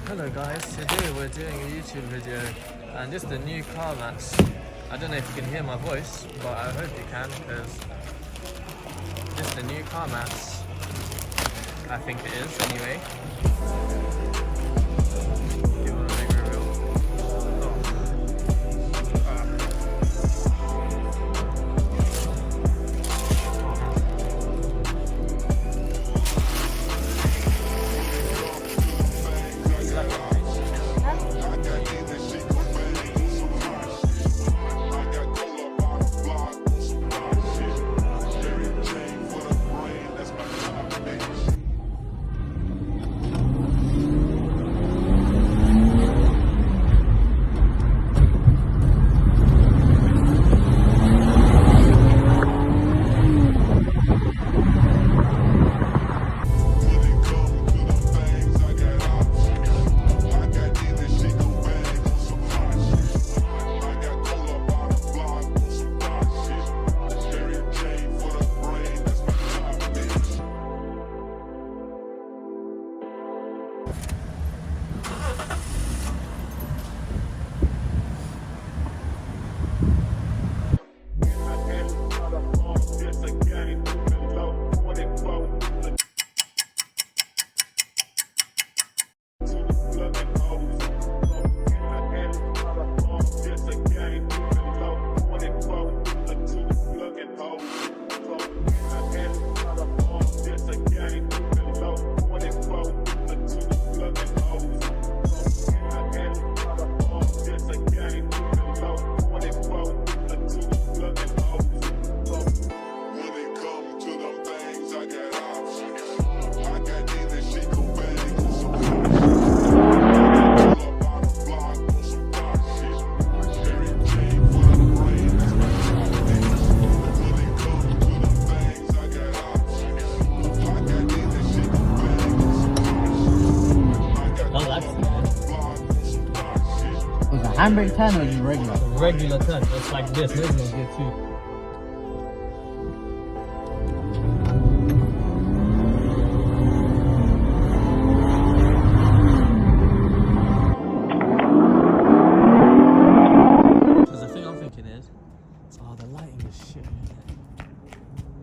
Hello guys, today we're doing a YouTube video and just the new car mats. I don't know if you can hear my voice, but I hope you can because just the new car mats. I think it is anyway. Give it a big reveal. Handbrake turn or just regular? Regular turn, just like this, there's no gear too.